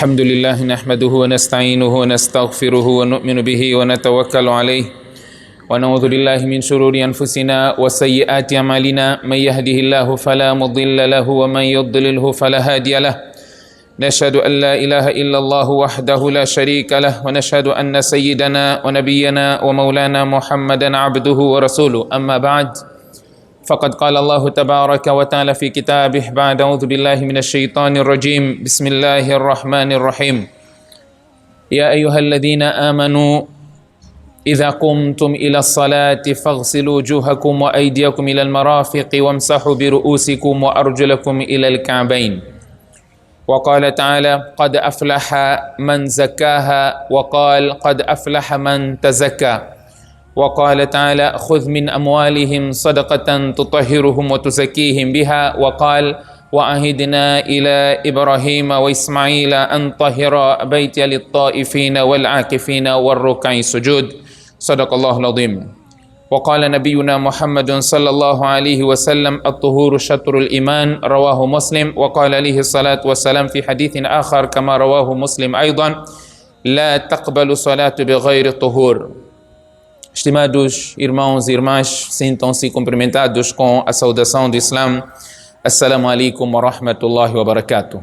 الحمد لله نحمده ونستعينه ونستغفره ونؤمن به ونتوكل عليه ونعوذ بالله من شرور أنفسنا وسيئات أعمالنا من يهده الله فلا مضل له ومن يضلله فلا هادي له نشهد أن لا إله إلا الله وحده لا شريك له ونشهد أن سيدنا ونبينا ومولانا محمدا عبده ورسوله أما بعد فقد قال الله تبارك وتعالى في كتابه بعد أعوذ بالله من الشيطان الرجيم بسم الله الرحمن الرحيم يا أيها الذين آمنوا إذا قمتم إلى الصلاة فاغسلوا وجوهكم وأيديكم إلى المرافق وامسحوا برؤوسكم وأرجلكم إلى الكعبين وقال تعالى قد أفلح من زكاها وقال قد أفلح من تزكى وقال تعالى خذ من أموالهم صدقة تطهرهم وتزكيهم بها وقال وعهدنا إلى إبراهيم وإسماعيل أن طهر بيتي للطائفين والعاكفين والركع السجود صدق الله العظيم وقال نبينا محمد صلى الله عليه وسلم الطهور شطر الإيمان رواه مسلم وقال عليه الصلاة والسلام في حديث آخر كما رواه مسلم أيضا لا تقبل صلاة بغير طهور. Estimados irmãos e irmãs, sintam-se cumprimentados com a saudação do Islã. Assalamu alaikum wa rahmatullahi wa barakatuh.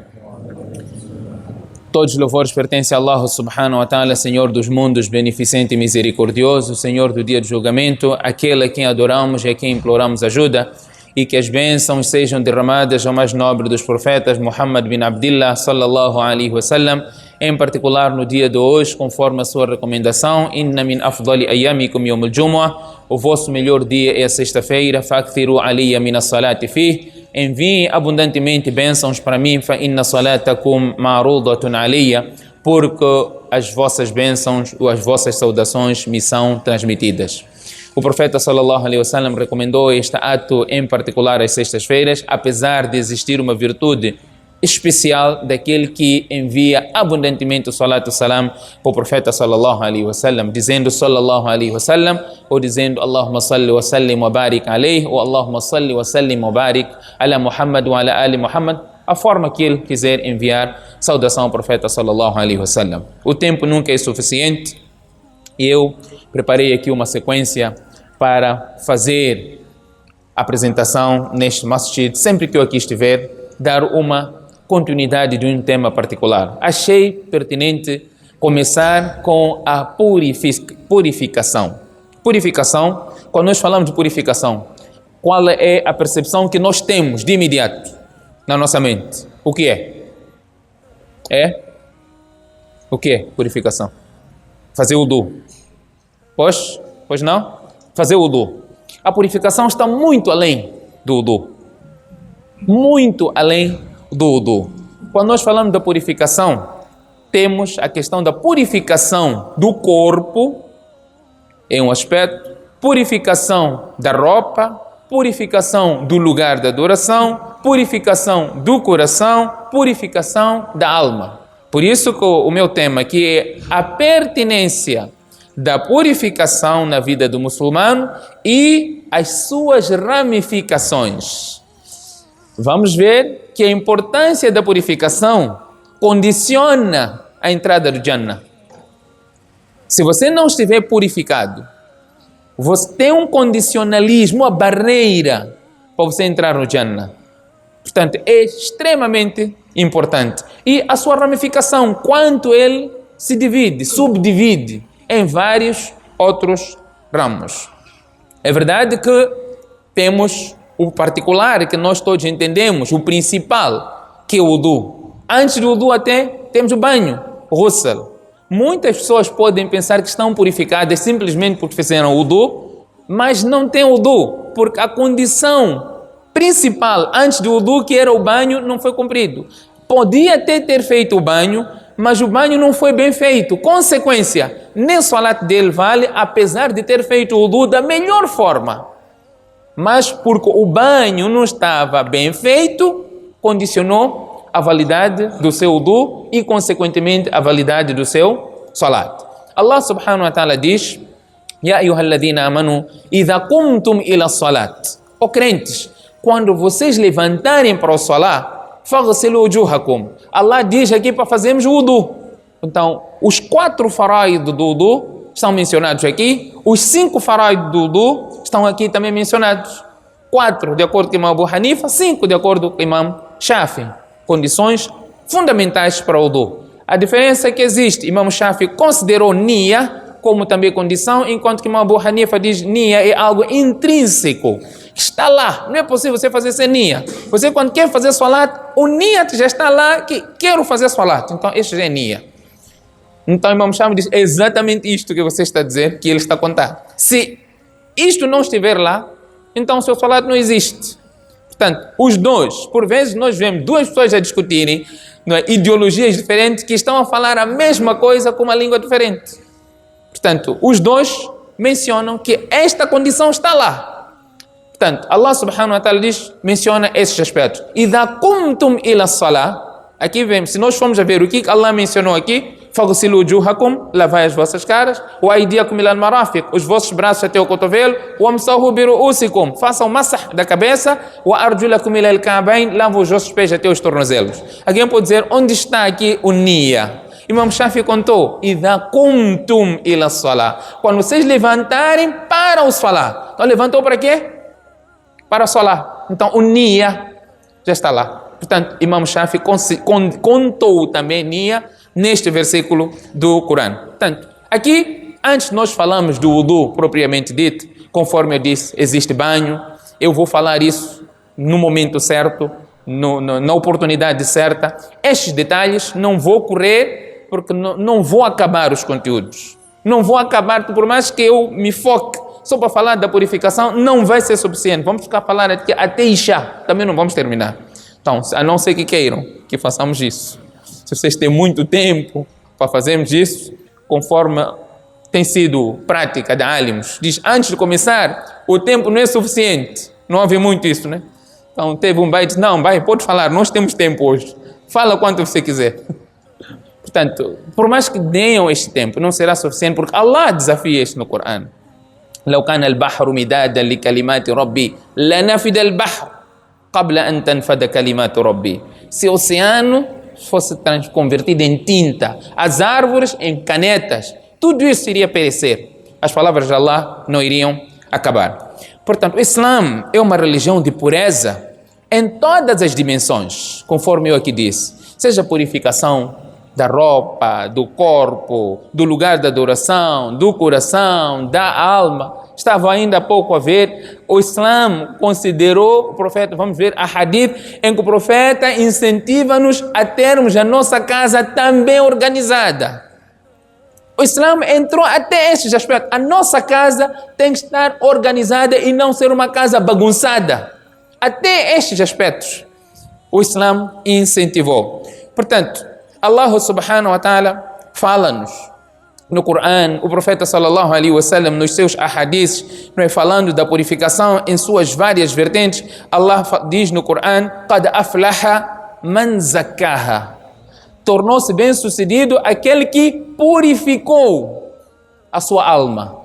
Todos os louvores pertencem a Allah subhanahu wa ta'ala, Senhor dos mundos, beneficente e misericordioso, Senhor do dia do julgamento, aquele a quem adoramos e a quem imploramos ajuda, e que as bênçãos sejam derramadas ao mais nobre dos profetas, Muhammad bin Abdillah, sallallahu alaihi wasallam, em particular no dia de hoje, conforme a sua recomendação, inna min afdali ayyamikum yawm al-jumu'ah, o vosso melhor dia é a sexta-feira, fakthiru aliyya min as-salati fih, enviem abundantemente bênçãos para mim, fa inna salatakum ma'rudatun aliyya, porque as vossas bênçãos ou as vossas saudações me são transmitidas. O profeta sallallahu alaihi wasallam recomendou este ato em particular às sextas-feiras, apesar de existir uma virtude especial daquele que envia abundantemente o salatu salam para o profeta sallallahu alaihi wasallam, dizendo sallallahu alaihi wasallam ou dizendo Allahumma salli wa sallim wa barik alayhi ou Allahumma salli wa sallim wa barik ala Muhammad wa ala ali Muhammad, a forma que ele quiser enviar saudação ao profeta sallallahu alaihi wasallam. O tempo nunca é suficiente e eu preparei aqui uma sequência para fazer a apresentação neste masjid, sempre que eu aqui estiver, dar uma continuidade de um tema particular. Achei pertinente começar com a purificação. Purificação, quando nós falamos de purificação, qual é a percepção que nós temos de imediato na nossa mente? O que é? O que é purificação? Fazer wudu. Pois não? Fazer wudu. A purificação está muito além do wudu. Muito além do wudu. Quando nós falamos da purificação, temos a questão da purificação do corpo, em um aspecto, purificação da roupa, purificação do lugar da adoração, purificação do coração, purificação da alma. Por isso que o meu tema aqui é a pertinência da purificação na vida do muçulmano e as suas ramificações. Vamos ver que a importância da purificação condiciona a entrada do Jannah. Se você não estiver purificado, você tem um condicionalismo, uma barreira para você entrar no Jannah. Portanto, é extremamente importante. E a sua ramificação, quanto ele se divide, subdivide em vários outros ramos. É verdade que temos o particular, que nós todos entendemos, o principal, que é o wudu. Antes do wudu até temos o banho, o ghusl. Muitas pessoas podem pensar que estão purificadas simplesmente porque fizeram o wudu, mas não tem wudu, porque a condição principal antes do wudu, que era o banho, não foi cumprido. Podia até ter feito o banho, mas o banho não foi bem feito. Consequência, nem salat dele vale, apesar de ter feito o wudu da melhor forma. Mas porque o banho não estava bem feito, condicionou a validade do seu wudu e, consequentemente, a validade do seu salat. Allah subhanahu wa ta'ala diz: Ya ayyuhalladhina amanu, idha qumtum ila salat. Ó crentes, quando vocês levantarem para o salat, faghsilu wujuhakum. Allah diz aqui para fazermos o wudu. Então, os 4 faraid do wudu estão mencionados aqui, os 5 faraid do wudu estão aqui também mencionados. 4 de acordo com o Imam Abu Hanifa, 5 de acordo com o Imam Shafi. Condições fundamentais para o wudu. A diferença é que existe, Imam Shafi considerou niya como também condição, enquanto que Imam Abu Hanifa diz niya é algo intrínseco. Está lá, não é possível você fazer sem niya. Você quando quer fazer salat, o niyat já está lá, que quero fazer salat. Então, este já é niya. Então, Imam Shafi diz exatamente isto que você está a dizer, que ele está a contar. Se isto não estiver lá, então o seu salat não existe. Portanto, os dois, por vezes nós vemos 2 pessoas a discutirem, não é, ideologias diferentes que estão a falar a mesma coisa com uma língua diferente. Portanto, os dois mencionam que esta condição está lá. Portanto, Allah subhanahu wa ta'ala menciona esses aspectos. Idha qumtum ila salah. Aqui vemos, se nós formos a ver o que Allah mencionou aqui, faghsilu wujuhakum, lavai as vossas caras, wa aydiyakum ila al-marafiq, os vossos braços até o cotovelo, wamsahu bi ru'usikum, façam massah da cabeça, wa arjulakum ila al-ka'bayn, lavam os vossos pés até os tornozelos. Alguém pode dizer, onde está aqui o niya? Imam Shafi contou, idha qumtum ila salah, quando vocês levantarem para o salah. Então levantou para quê? Para o salah. Então o niya já está lá. Portanto, Imam Shafi contou também niya neste versículo do Corão. Portanto, aqui, antes nós falamos do wudu propriamente dito, conforme eu disse, existe banho. Eu vou falar isso no momento certo, na oportunidade certa. Estes detalhes não vou correr, porque não vou acabar os conteúdos. Não vou acabar, por mais que eu me foque só para falar da purificação, não vai ser suficiente. Vamos ficar a falar até Isha, também não vamos terminar. Então, a não ser que queiram que façamos isso. Se vocês têm muito tempo para fazermos isso, conforme tem sido prática de álimos, diz, antes de começar, o tempo não é suficiente. Não houve muito isso, né? Então, teve um bai e disse, não, bai, pode falar, nós temos tempo hoje. Fala quanto você quiser. Portanto, por mais que deem este tempo, não será suficiente, porque Allah desafia isso no Corão. لو كان البحر مدادا لكلمات ربي لنفد البحر قبل أن تنفد كلمات ربي. Se o oceano fosse convertido em tinta, as árvores em canetas, tudo isso iria perecer. As palavras de Allah não iriam acabar. Portanto, o Islã é uma religião de pureza em todas as dimensões, conforme eu aqui disse. Seja purificação da roupa, do corpo, do lugar da adoração, do coração, da alma. Estava ainda há pouco a ver, o Islã considerou, o profeta, vamos ver a hadith, em que o profeta incentiva-nos a termos a nossa casa também organizada. O Islã entrou até estes aspectos. A nossa casa tem que estar organizada e não ser uma casa bagunçada. Até estes aspectos o Islã incentivou. Portanto, Allah subhanahu wa ta'ala fala-nos no Corão, o profeta sallallahu alaihi wasallam nos seus ahadiths, falando da purificação em suas várias vertentes. Allah diz no Corão, qad aflaha man zakkaha, tornou-se bem-sucedido aquele que purificou a sua alma.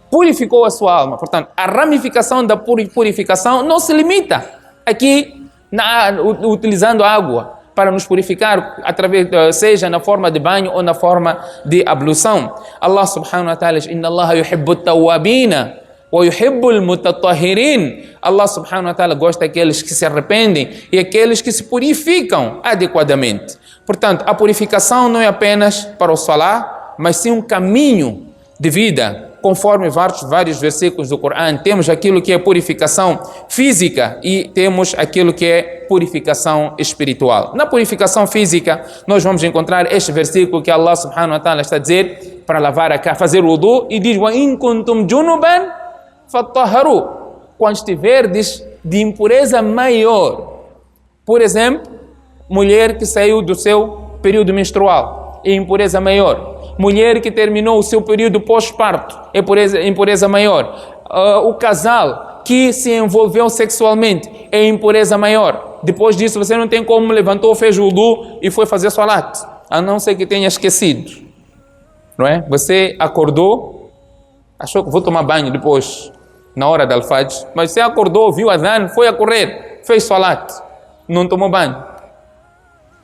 Purificou a sua alma. Portanto, a ramificação da purificação não se limita aqui utilizando água para nos purificar, seja na forma de banho ou na forma de ablução. Allah subhanahu wa ta'ala diz, inna Allah yuhibbu at-tawwabina wa yuhibbu al-mutatahhirin. Allah subhanahu wa ta'ala gosta daqueles que se arrependem e aqueles que se purificam adequadamente. Portanto, a purificação não é apenas para o salah, mas sim um caminho de vida. Conforme vários versículos do Corão, temos aquilo que é purificação física e temos aquilo que é purificação espiritual. Na purificação física, nós vamos encontrar este versículo que Allah subhanahu wa ta'ala está a dizer para lavar a cara, fazer o wudu, e diz, وَإِن كُنْتُمْ جُنُبًا فَطَّهَّرُوا, quando estiverdes de impureza maior. Por exemplo, mulher que saiu do seu período menstrual é impureza maior. Mulher que terminou o seu período pós-parto é impureza maior. O casal que se envolveu sexualmente é impureza maior. Depois disso você não tem como levantou, fez o wudu e foi fazer salat, a não ser que tenha esquecido, não é? Você acordou, achou que vou tomar banho depois, na hora da al-Fajr, mas você acordou, viu a adhan, foi a correr, fez salat, não tomou banho.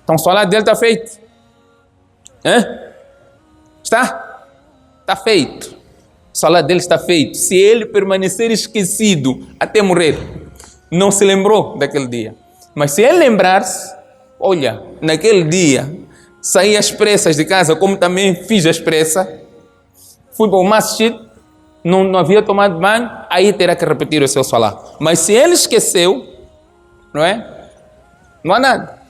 Então o salat dele está feito. Está feito. O salat dele está feito. Se ele permanecer esquecido até morrer, não se lembrou daquele dia. Mas se ele lembrar-se, olha, naquele dia, saí às pressas de casa, como também fiz às pressas, fui para o masjid, não havia tomado banho, aí terá que repetir o seu salat. Mas se ele esqueceu, não é? Não há nada.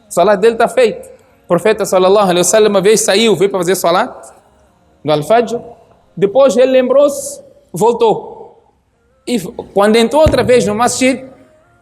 O salat dele está feito. O profeta sallallahu alaihi wasallam uma vez saiu, veio para fazer salat no al-Fajr, depois ele lembrou-se, voltou. E quando entrou outra vez no masjid,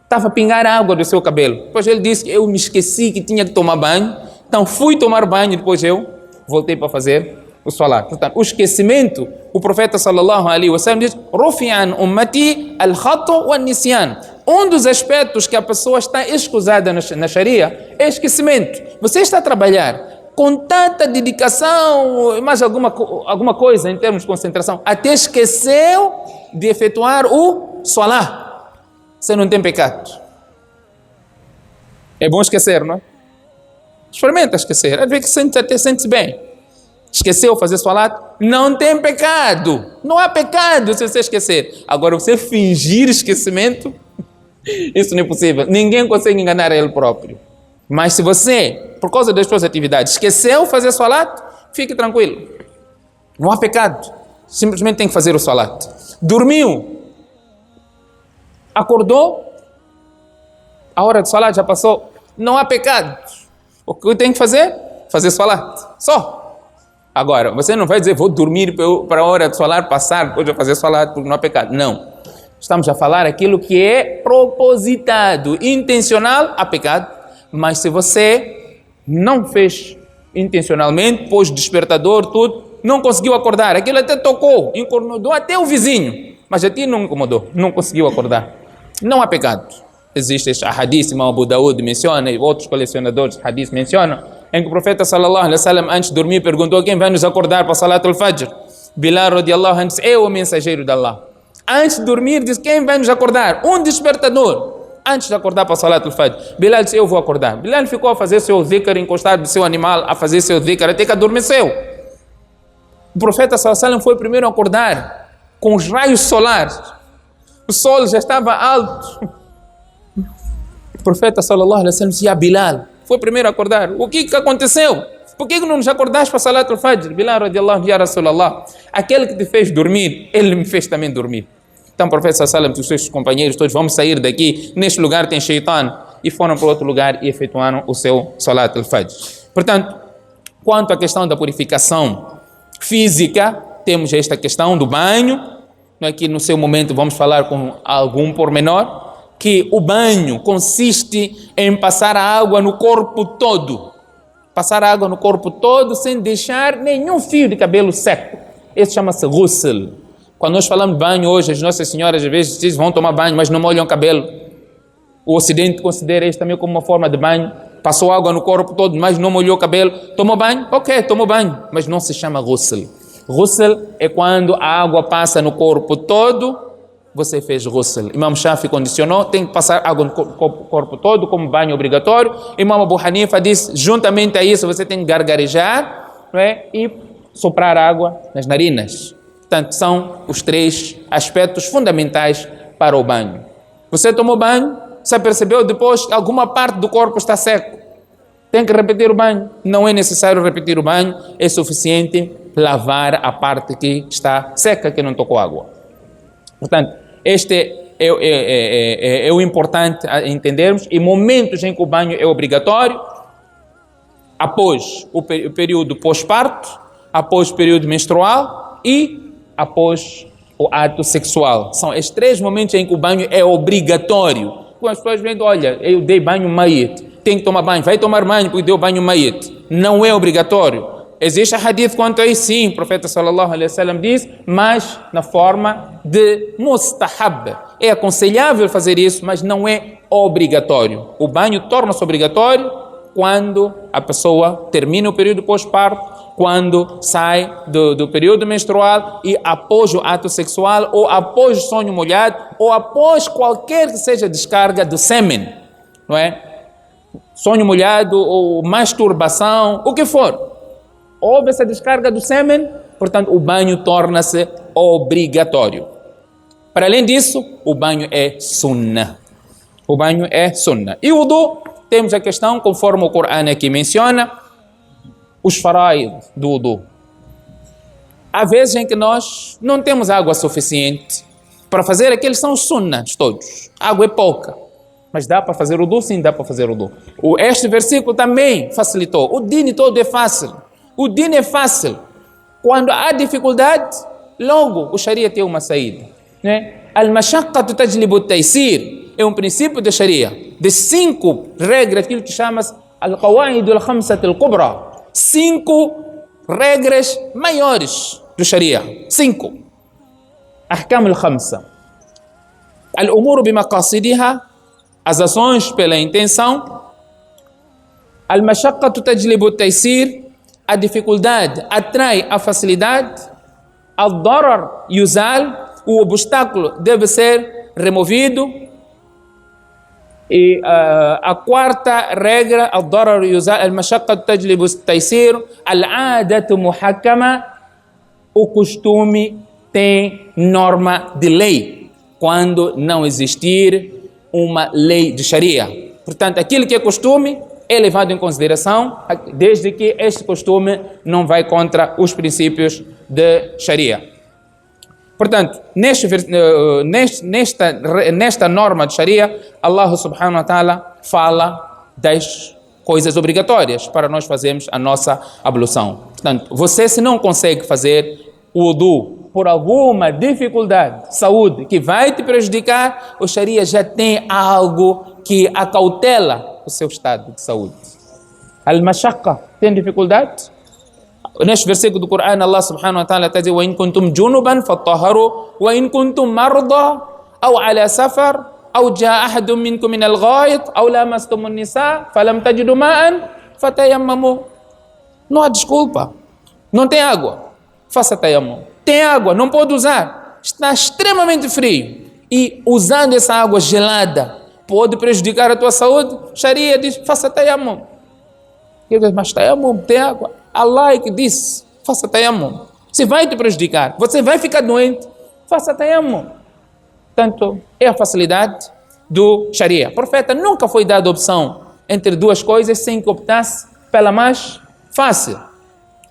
estava a pingar água do seu cabelo. Depois ele disse que eu me esqueci que tinha que tomar banho, então fui tomar banho, depois eu voltei para fazer o salat. Portanto, o esquecimento, o profeta sallallahu alaihi wasallam diz: "Rufi'an ummati al-khata wa nisyan". Um dos aspectos que a pessoa está escusada na Sharia é esquecimento. Você está a trabalhar com tanta dedicação, mais alguma coisa em termos de concentração, até esqueceu de efetuar o salat. Você não tem pecado. É bom esquecer, não é? Experimenta esquecer. Às vezes até sente-se bem. Esqueceu fazer salat, não tem pecado. Não há pecado se você esquecer. Agora, você fingir esquecimento, isso não é possível. Ninguém consegue enganar ele próprio. Mas se você, por causa das suas atividades, esqueceu fazer salat, fique tranquilo. Não há pecado. Simplesmente tem que fazer o salat. Dormiu. Acordou, a hora de salat já passou, não há pecado. O que tem que fazer? Fazer salat, só. Agora, você não vai dizer, vou dormir para a hora de salat passar, depois de fazer salat, porque não há pecado. Não. Estamos a falar aquilo que é propositado, intencional, há pecado. Mas se você não fez intencionalmente, pôs despertador, tudo, não conseguiu acordar, aquilo até tocou, incomodou até o vizinho, mas a ti não incomodou, não conseguiu acordar. Não há pecado. Existe este hadith, Imam Abu Daud menciona, e outros colecionadores de hadith mencionam, em que o profeta sallallahu alaihi wasallam, antes de dormir, perguntou: quem vai nos acordar para Salat al-Fajr? Bilal radiallahu anhu disse: eu, o mensageiro de Allah. Antes de dormir, disse: quem vai nos acordar? Um despertador. Antes de acordar para Salat al-Fajr, Bilal disse: eu vou acordar. Bilal ficou a fazer seu dhikr, encostado do seu animal, a fazer seu dhikr, até que adormeceu. O profeta sallallahu alaihi wasallam foi primeiro a acordar com os raios solares. O sol já estava alto. O profeta sallallahu alaihi wasallam disse: Bilal, foi primeiro a acordar. O que aconteceu? Por que não nos acordaste para Salat al-Fajr? Bilal radiallahu anhu, ya Rasulallah, aquele que te fez dormir, ele me fez também dormir. Então o profeta sallallahu alaihi wasallam e os seus companheiros todos, vamos sair daqui, neste lugar tem shaitan, e foram para outro lugar e efetuaram o seu Salat al-Fajr. Portanto, quanto à questão da purificação física, temos esta questão do banho. Aqui no seu momento vamos falar com algum pormenor, que o banho consiste em passar a água no corpo todo. Passar a água no corpo todo sem deixar nenhum fio de cabelo seco. Isso chama-se ghusl. Quando nós falamos de banho hoje, as nossas senhoras às vezes dizem, vão tomar banho, mas não molham o cabelo. O Ocidente considera isso também como uma forma de banho. Passou água no corpo todo, mas não molhou o cabelo. Tomou banho? Ok, tomou banho, mas não se chama ghusl. Ghusl é quando a água passa no corpo todo, você fez ghusl. Imam Shafi condicionou, tem que passar água no corpo todo como banho obrigatório. Imam Abu Hanifa diz, juntamente a isso, você tem que gargarejar, não é? E soprar água nas narinas. Portanto, são os três aspectos fundamentais para o banho. Você tomou banho, você percebeu depois que alguma parte do corpo está seco. Tem que repetir o banho. Não é necessário repetir o banho, é suficiente lavar a parte que está seca, que não tocou água. Portanto, este é o importante a entendermos. E momentos em que o banho é obrigatório: após o período pós-parto, após o período menstrual e após o ato sexual. São estes três momentos em que o banho é obrigatório. Quando as pessoas veem, olha, eu dei banho mayit, tem que tomar banho, vai tomar banho porque deu banho mayit. não é obrigatório. Existe hadith quanto a isso, sim, o profeta sallallahu alaihi wasallam diz, mas na forma de mustahab. É aconselhável fazer isso, mas não é obrigatório. O banho torna-se obrigatório quando a pessoa termina o período pós-parto, quando sai do período menstrual e após o ato sexual, ou após o sonho molhado, ou após qualquer que seja descarga do sêmen, não é? Sonho molhado ou masturbação, o que for. Houve essa descarga do sêmen, portanto o banho torna-se obrigatório. Para além disso, o banho é sunnah. O banho é sunnah. E o wudu, temos a questão, conforme o Corão aqui menciona, os faraid do wudu. Há vezes em que nós não temos água suficiente para fazer aqueles são os sunnahs todos. A água é pouca, mas dá para fazer wudu? Sim, dá para fazer wudu. Este versículo também facilitou. O dini todo é fácil. O dini é fácil. Quando há dificuldade, logo o sharia tem uma saída, né? Al-mashaqqatu tajlibu at-taysir é um princípio da sharia, de 5 regras, aquilo que chama-se al-qawaid al-khamsat al-kubra. 5 regras maiores do sharia. 5. Ahkam al-khamsa. Al-umuru bimaqasidiha, as ações pela intenção. Al-mashaqqatu tajlibu at-taysir, a dificuldade atrai a facilidade. Al-darar yuzal, o obstáculo deve ser removido. E a quarta regra, al-darar yuzal, al-mashaqqatu tajlibu at-taysir, al-'adatu muhakkama, o costume tem norma de lei, quando não existir uma lei de sharia. Portanto, aquilo que é costume é levado em consideração, desde que este costume não vai contra os princípios de sharia. Portanto, nesta norma de sharia, Allah subhanahu wa ta'ala fala das coisas obrigatórias para nós fazermos a nossa ablução. Portanto, você se não consegue fazer o wudu por alguma dificuldade de saúde que vai te prejudicar, o sharia já tem algo que acautela o seu estado de saúde. Al-mashaqqa, tem dificuldade? Neste versículo do Corão, Allah subhanahu wa ta'ala está dizendo: وَإِن كُنْتُمْ جُنُبًا فَطَّهَّرُوا وَإِن كُنْتُمْ مَرْضَى أو على سفر أو جاء أحد منكم من الغائط أو لامستم النساء فلم تجدوا ماء فتيمموا. Não há desculpa. Não tem água, faça tayammum. Tem água, não pode usar, está extremamente frio, e usando essa água gelada pode prejudicar a tua saúde. Sharia diz: faça tayammum. Mas tayammum, tem água. Allah é que disse: faça tayammum. Se vai te prejudicar, você vai ficar doente, faça tayammum. Portanto, é a facilidade do sharia. O profeta nunca foi dado opção entre duas coisas sem que optasse pela mais fácil.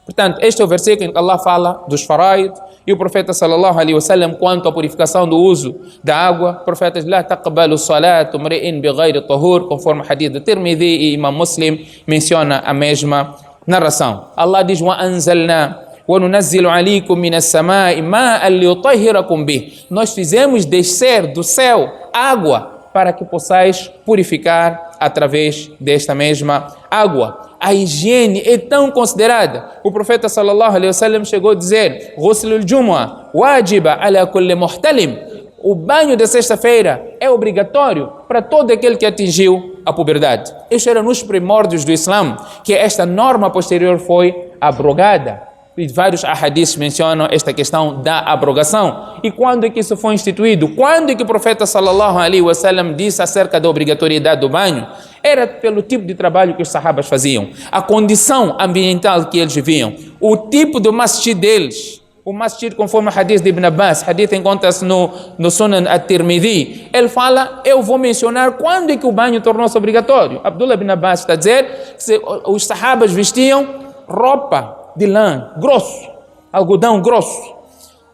Portanto, este é o versículo em que Allah fala dos faraid, e o profeta sallallahu alaihi wasallam, quanto à purificação do uso da água, o profeta diz: la taqbalu salatu mri'in bighayri tahur, conforme o hadith do Tirmidhi, e Imam Muslim menciona a mesma narração. Allah diz: wa anzalna wa nunazzilu alaykum minas samai ma'an liyutahhirakum bih. Nós fizemos descer do céu água para que possais purificar através desta mesma água. A higiene é tão considerada. O profeta sallallahu alaihi wasallam chegou a dizer: Ghuslul Jumu'ah wajiba ala kulli muhtalim. O banho de sexta-feira é obrigatório para todo aquele que atingiu a puberdade. Este era nos primórdios do Islã, que esta norma posterior foi abrogada. E vários ahadiths mencionam esta questão da abrogação. E quando é que isso foi instituído? Quando é que o profeta sallallahu alaihi wasallam disse acerca da obrigatoriedade do banho? Era pelo tipo de trabalho que os sahabas faziam, a condição ambiental que eles viviam, o tipo do masjid deles. O masjid, conforme o hadith de Ibn Abbas, hadith encontra-se no Sunan at-Tirmidhi, ele fala: eu vou mencionar quando é que o banho tornou-se obrigatório. Abdullah ibn Abbas está a dizer que os sahabas vestiam roupa de lã grosso, algodão grosso.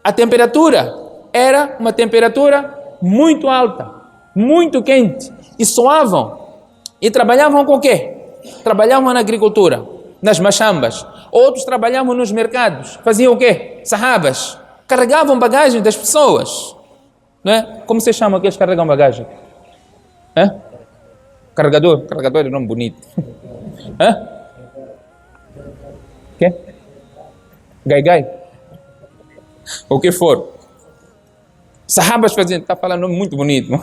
A temperatura era uma temperatura muito alta, muito quente, e suavam. E trabalhavam com o quê? Trabalhavam na agricultura, nas machambas. Outros trabalhavam nos mercados. Faziam o quê? Sahabas. Carregavam bagagem das pessoas. Não é? Como se chama aqueles que carregam bagagem? Carregador. Carregador é um nome bonito. gai, o que for. Sahabas faziam, está falando um nome muito bonito,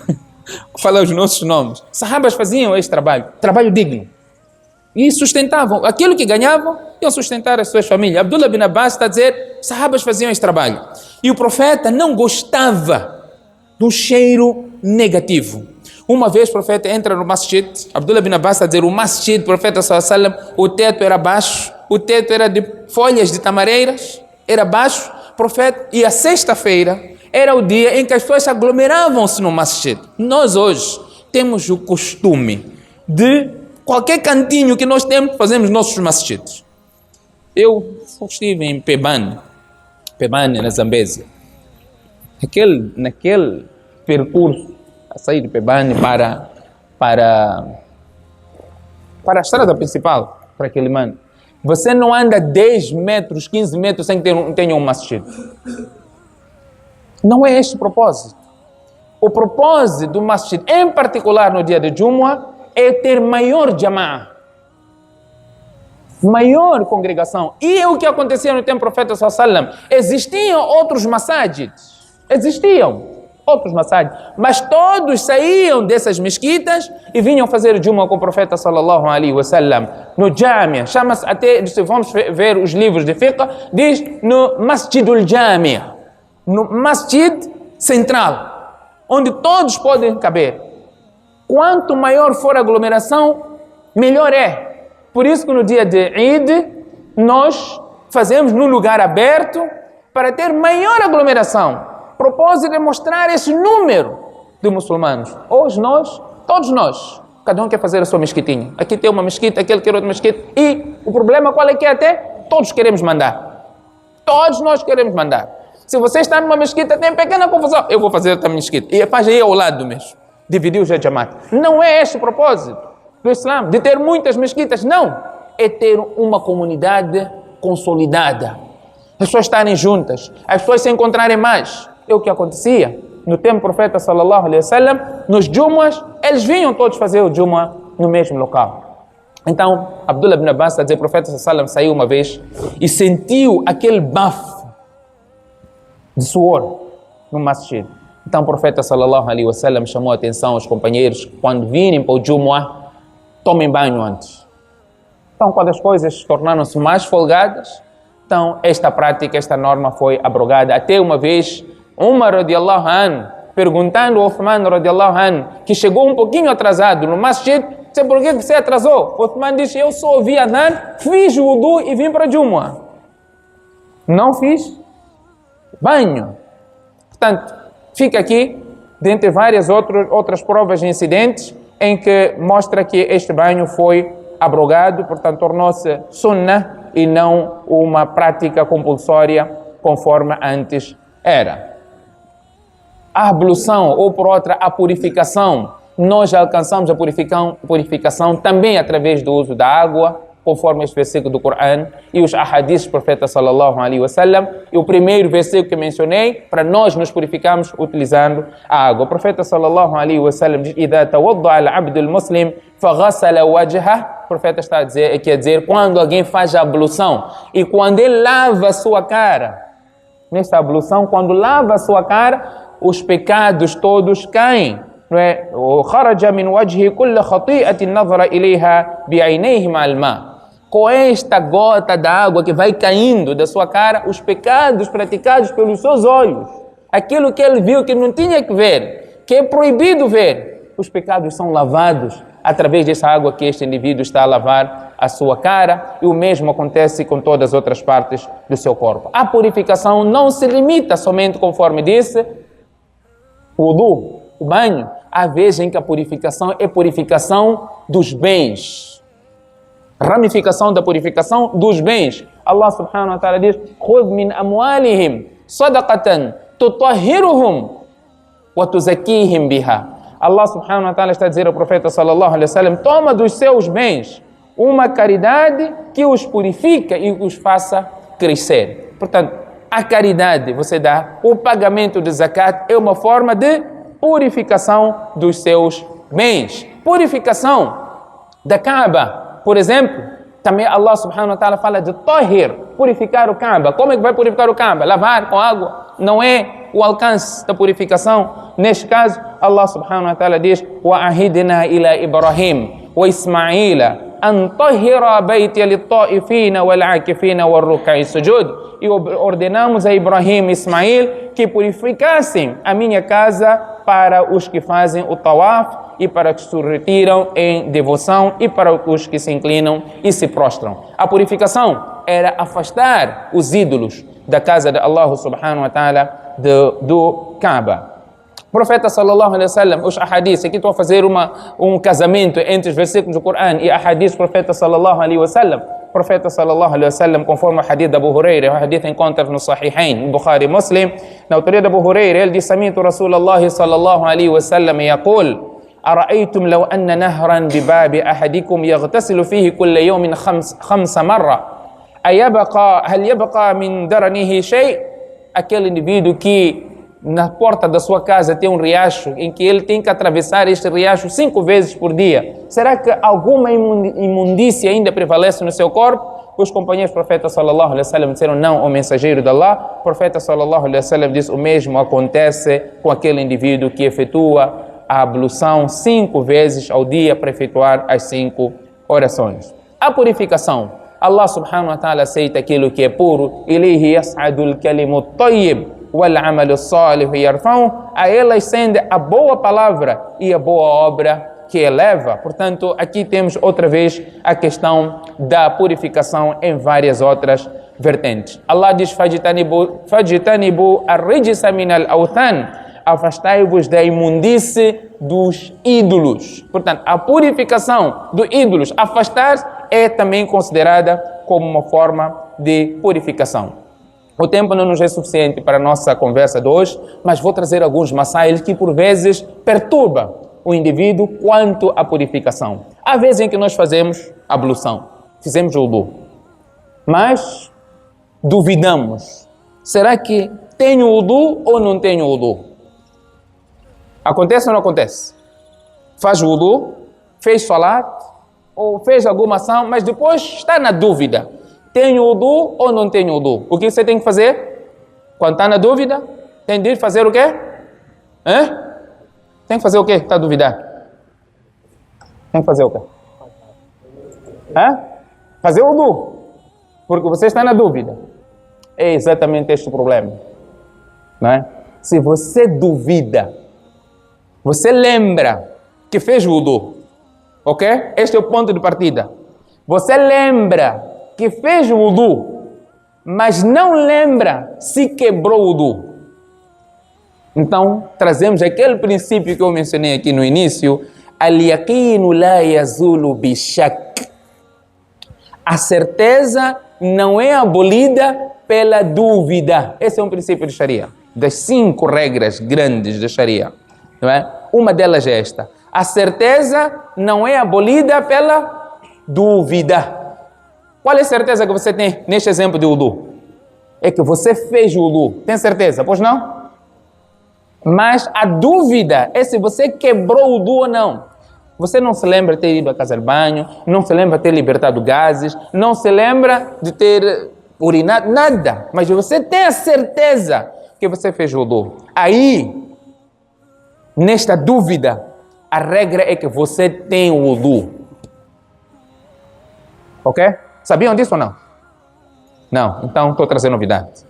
fala os nossos nomes. Sahabas faziam este trabalho digno. E sustentavam, aquilo que ganhavam, iam sustentar as suas famílias. Abdullah bin Abbas está a dizer, sahabas faziam este trabalho. E o profeta não gostava do cheiro negativo. Uma vez o profeta entra no masjid, Abdullah bin Abbas está a dizer, o masjid, o profeta sallallahu alaihi wasallam, o teto era baixo, o teto era de folhas de tamareiras, era baixo, profeta, e a sexta-feira era o dia em que as pessoas aglomeravam-se no masjid. Nós hoje temos o costume de qualquer cantinho que nós temos, fazemos nossos masjids. Eu estive em Pebane, na Zambésia. Naquele percurso, a sair de Pebane para a estrada principal, para aquele mano, você não anda 10 metros, 15 metros sem que tenha um masjid. Não é este o propósito. O propósito do masjid, em particular no dia de Jumu'ah, é ter maior jama'a, maior congregação. E é o que acontecia no tempo do profeta sallallahu alaihi wasallam. Existiam outros massajids, mas todos saíam dessas mesquitas e vinham fazer Jumu'ah com o profeta sallallahu alaihi wasallam no Jamia. Chama-se até, se vamos ver os livros de fiqh, diz no Masjidul Jamia, no Masjid central, onde todos podem caber. Quanto maior for a aglomeração, melhor é. Por isso que no dia de Eid, nós fazemos num lugar aberto para ter maior aglomeração. O propósito é mostrar esse número de muçulmanos. Hoje todos nós, cada um quer fazer a sua mesquitinha. Aqui tem uma mesquita, aquele quer outra mesquita. E o problema qual é que é até? Todos queremos mandar. Todos nós queremos mandar. Se você está numa mesquita, tem pequena confusão. Eu vou fazer outra mesquita. E faz aí ao lado mesmo. Dividir o jamaat. Não é este o propósito do Islã, de ter muitas mesquitas. Não. É ter uma comunidade consolidada. As pessoas estarem juntas. As pessoas se encontrarem mais. É o que acontecia no tempo do profeta sallallahu alaihi wasallam. Nos Jumu'ahs, eles vinham todos fazer o Jumu'ah no mesmo local. Então, Abdullah bin Abbas está a dizer, o profeta sallallahu alaihi wasallam saiu uma vez e sentiu aquele bafo de suor no masjid. Então o profeta sallallahu alaihi wasallam chamou a atenção aos companheiros, quando virem para o Jumu'ah, tomem banho antes. Então quando as coisas tornaram-se mais folgadas, então esta prática, esta norma foi abrogada. Até uma vez, Umar radiallahu anhu, perguntando ao Uthman radiallahu anhu, que chegou um pouquinho atrasado no masjid, disse, por que você atrasou? O Uthman disse, eu só ouvi adhan, fiz o wudu e vim para o Jumu'ah. Não fiz banho. Portanto, fica aqui, dentre várias outras provas e incidentes, em que mostra que este banho foi abrogado, portanto, tornou-se sunnah e não uma prática compulsória, conforme antes era. A ablução, ou por outra, a purificação, nós alcançamos a purificação também através do uso da água, conforme este versículo do Corão e os ahadiths do profeta sallallahu alaihi wasallam. E o primeiro versículo que mencionei, para nós nos purificarmos utilizando a água. O profeta sallallahu alaihi wasallam diz: "Idha tawadda'a al-'abdu al-muslim faghassala wajhahu", o profeta está a dizer, quer dizer, quando alguém faz a ablução e quando ele lava a sua cara, nesta ablução, quando lava a sua cara, os pecados todos caem. خرج من وجهه كل خطيئة نظر إليها بعينيه مع الماء. Com esta gota d'água que vai caindo da sua cara, os pecados praticados pelos seus olhos, aquilo que ele viu que não tinha que ver, que é proibido ver, os pecados são lavados através dessa água que este indivíduo está a lavar a sua cara, e o mesmo acontece com todas as outras partes do seu corpo. A purificação não se limita somente, conforme disse, o wudu, o banho. Há vezes em que a purificação é purificação dos bens. Ramificação da purificação dos bens. Allah subhanahu wa ta'ala diz: "Khudh min amwalihim sadaqatan tutahhiruhum wa tuzakkihim biha." Allah subhanahu wa ta'ala está a dizer ao profeta sallallahu alaihi wasallam: toma dos seus bens uma caridade que os purifica e os faça crescer. Portanto, a caridade você dá, o pagamento de zakat é uma forma de purificação dos seus bens. Purificação da Kaaba, por exemplo, também Allah subhanahu wa ta'ala fala de tahir. purificar o Kaaba. Como é que vai purificar o Kaaba? Lavar com água. Não é o alcance da purificação. Neste caso, Allah subhanahu wa ta'ala diz: وَأَهِدْنَا إِلَى إِبْرَاهِيمَ وَإِسْمَعِيلَ أَنْ طَهِّرَ بَيْتِيَ لِلطَّائِفِينَ وَالْعَاكِفِينَ وَالرُّكَّعِ السُّجُودِ. E ordenamos a Ibrahim e Ismail que purificassem a minha casa para os que fazem o tawaf e para os que se retiram em devoção e para os que se inclinam e se prostram. A purificação era afastar os ídolos da casa de Allah subhanahu wa ta'ala do Kaaba. Profeta sallallahu alaihi wasallam, os ahadith, aqui estou a fazer um casamento entre os versículos do Corão e ahadith do profeta sallallahu alaihi wasallam. Profeta sallallahu alaihi wasallam, conforme o hadith de Abu Huraira, o hadith encontra no Sahihain, no Bukhari Muslim, na autoria de Abu Huraira, ele diz: "Sami'tu Rasulullah sallallahu alaihi wasallam yaqul: أرأيتم لو أن نهرا بباب أحدكم يغتسل فيه كل يوم خمس مرة هل يبقى من درنه شيء?" Aquele indivíduo que na porta da sua casa tem um riacho em que ele tem que atravessar este riacho 5 vezes por dia. Será que alguma imundícia ainda prevalece no seu corpo? Os companheiros do profeta sallallahu alaihi wasallam disseram: não, o mensageiro de Allah. O profeta sallallahu alaihi wasallam diz: o mesmo acontece com aquele indivíduo que efetua a ablução 5 vezes ao dia para efetuar as 5 orações. A purificação, Allah subhanahu wa ta'ala aceita aquilo que é puro. Ilayhi yas'adul kalimu tayyib wal amalu salih yarfa'u. A ela ascende a boa palavra e a boa obra que eleva. Portanto, aqui temos outra vez a questão da purificação em várias outras vertentes. Allah diz: fajtanibu ar-rijsa min al-awthan, afastai-vos da imundície dos ídolos. Portanto, a purificação dos ídolos, afastar, é também considerada como uma forma de purificação. O tempo não nos é suficiente para a nossa conversa de hoje, mas vou trazer alguns masail que por vezes perturbam o indivíduo quanto à purificação. Há vezes em que nós fazemos ablução, fizemos o wudu, mas duvidamos. Será que tenho wudu ou não tenho wudu? Acontece ou não acontece? Faz o wudu, fez salat, ou fez alguma ação, mas depois está na dúvida. Tenho wudu ou não tenho wudu? O que você tem que fazer? Quando está na dúvida, tem de fazer o quê? Tem que fazer o quê? Está a duvidar? Tem que fazer o quê? Fazer o wudu. Porque você está na dúvida. É exatamente este o problema. Não é? Se você duvida, você lembra que fez wudu, ok? Este é o ponto de partida. Você lembra que fez wudu, mas não lembra se quebrou o wudu. Então, trazemos aquele princípio que eu mencionei aqui no início: al-yaqinu la yazulu bi-shak. A certeza não é abolida pela dúvida. Esse é um princípio de Sharia. Das 5 regras grandes da Sharia. Não é? Uma delas é esta: a certeza não é abolida pela dúvida. Qual é a certeza que você tem neste exemplo de wudu? É que você fez o wudu. Tem certeza? Pois não? Mas a dúvida é se você quebrou o wudu ou não. Você não se lembra de ter ido à casa de banho, não se lembra de ter libertado gases, não se lembra de ter urinado, nada. Mas você tem a certeza que você fez o wudu. Aí, nesta dúvida, a regra é que você tem o wudu. Ok? Sabiam disso ou não? Não, então estou trazendo novidade.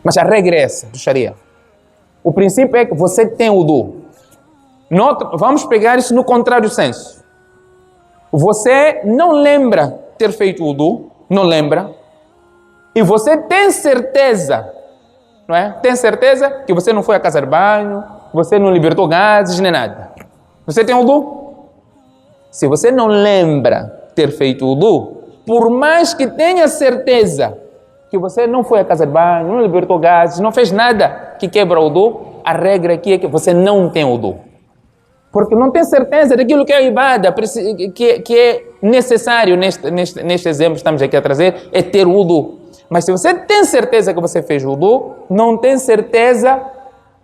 Mas a regra é essa, do Sharia. O princípio é que você tem o wudu. Vamos pegar isso no contrário senso. Você não lembra ter feito o wudu, não lembra, e você tem certeza, não é? Tem certeza que você não foi à casa de banho, você não libertou gases, nem nada. Você tem o wudu? Se você não lembra ter feito o wudu, por mais que tenha certeza que você não foi à casa de banho, não libertou gases, não fez nada que quebra o wudu, a regra aqui é que você não tem o wudu. Porque não tem certeza daquilo que é ibada, que é necessário, neste exemplo que estamos aqui a trazer, é ter o wudu. Mas se você tem certeza que você fez o wudu, não tem certeza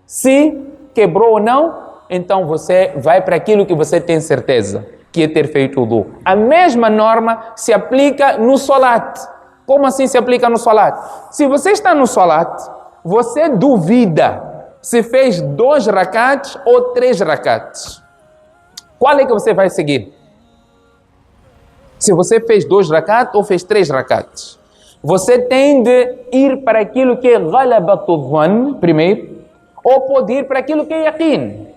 se quebrou ou não, então você vai para aquilo que você tem certeza, que é ter feito o wudu. A mesma norma se aplica no salat. Como assim se aplica no salat? Se você está no salat, você duvida se fez 2 rakats ou 3 rakats. Qual é que você vai seguir? Se você fez 2 rakats ou fez 3 rakats. Você tem de ir para aquilo que é ghalabatu dhann, primeiro, ou pode ir para aquilo que é yaqin,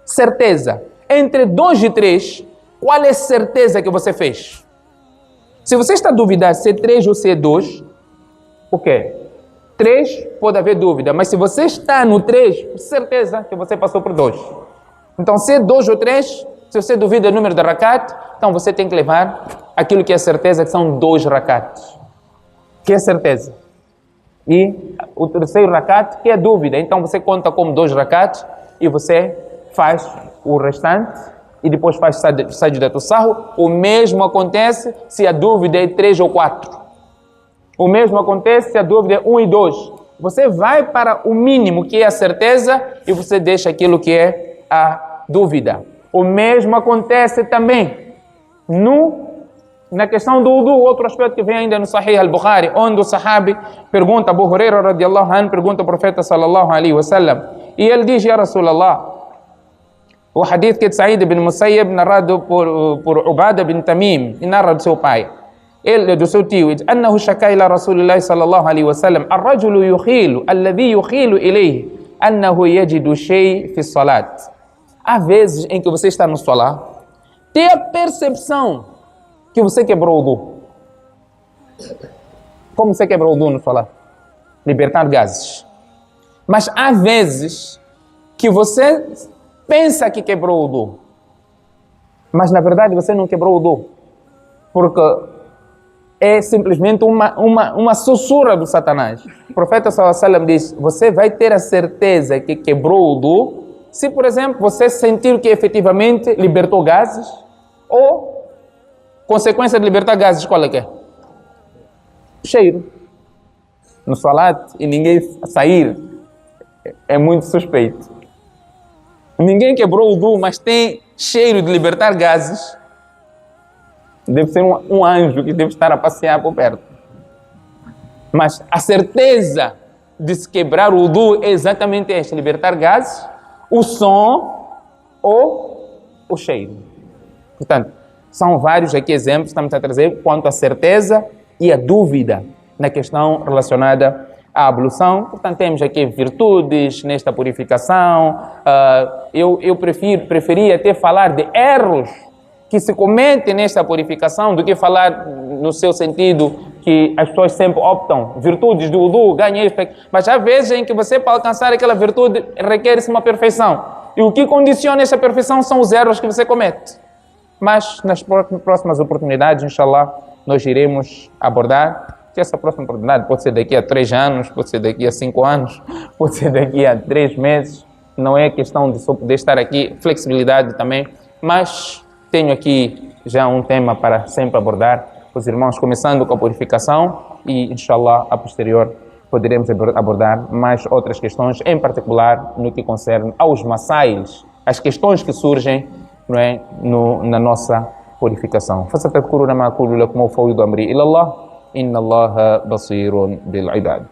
certeza. Entre 2 e 3, qual é a certeza que você fez? Se você está a duvidar se é 3 ou se é 2, o quê? 3 pode haver dúvida, mas se você está no 3, certeza que você passou por 2. Então, se é 2 ou 3, se você duvida do número de rakat, então você tem que levar aquilo que é certeza, que são 2 rakats. Que é certeza. E o terceiro rakat, que é dúvida. Então, você conta como 2 rakats e você faz o restante e depois faz sajdat as-sahw. O mesmo acontece se a dúvida é 3 ou 4. O mesmo acontece se a dúvida é 1 e 2. Você vai para o mínimo, que é a certeza, e você deixa aquilo que é a dúvida. O mesmo acontece também na questão do wudu, outro aspecto que vem ainda no Sahih al-Bukhari, onde o sahabi pergunta, Abu Huraira radiallahu anhu, pergunta ao profeta sallallahu alaihi wasallam, e ele diz, Ya Rasulallah, o hadith que é de Sa'id ibn Musayyib, narrado por Ubada bin Tamim, e narra do seu pai, ele do seu tio, diz, أنه شكا إلى رسول الله صلى الله عليه وسلم الرجل يخيل الذي يخيل إليه أنه يجد شيء في الصلاة. Há vezes em que você está no salat, tem a percepção que você quebrou o wudu. Como você quebrou o wudu no salat? Libertar gases. Mas há vezes que você pensa que quebrou o wudu, mas na verdade você não quebrou o wudu, porque é simplesmente uma sussurra do Satanás. O profeta sallallahu alaihi wasallam diz, você vai ter a certeza que quebrou o wudu se, por exemplo, você sentir que efetivamente libertou gases, ou consequência de libertar gases, qual é que é? Cheiro. No salat, e ninguém sair, é muito suspeito. Ninguém quebrou o wudu, mas tem cheiro de libertar gases. Deve ser um anjo que deve estar a passear por perto. Mas a certeza de se quebrar o wudu é exatamente esta: libertar gases, o som ou o cheiro. Portanto, são vários aqui exemplos que estamos a trazer quanto à certeza e a dúvida na questão relacionada à ablução. Portanto, temos aqui virtudes nesta purificação. Eu preferia até falar de erros que se cometem nesta purificação do que falar no seu sentido que as pessoas sempre optam, virtudes do wudu, ganha isso, mas há vezes em que você, para alcançar aquela virtude, requer-se uma perfeição. E o que condiciona essa perfeição são os erros que você comete. Mas nas próximas oportunidades, inshallah, nós iremos abordar. Que essa próxima oportunidade pode ser daqui a 3 anos, pode ser daqui a 5 anos, pode ser daqui a 3 meses. Não é questão de só poder estar aqui, flexibilidade também, mas tenho aqui já um tema para sempre abordar, os irmãos, começando com a purificação e, inshallah, a posterior poderemos abordar mais outras questões, em particular no que concerne aos masáils, as questões que surgem, não é, na nossa purificação. فَسَتَذْكُرُونَ مَا أَقُولُ لَكُمْ وَأُفَوِّضُ أَمْرِي إِلَى اللَّهِ إِنَّ اللَّهَ بَصِيرٌ بِالْعِبَادِ.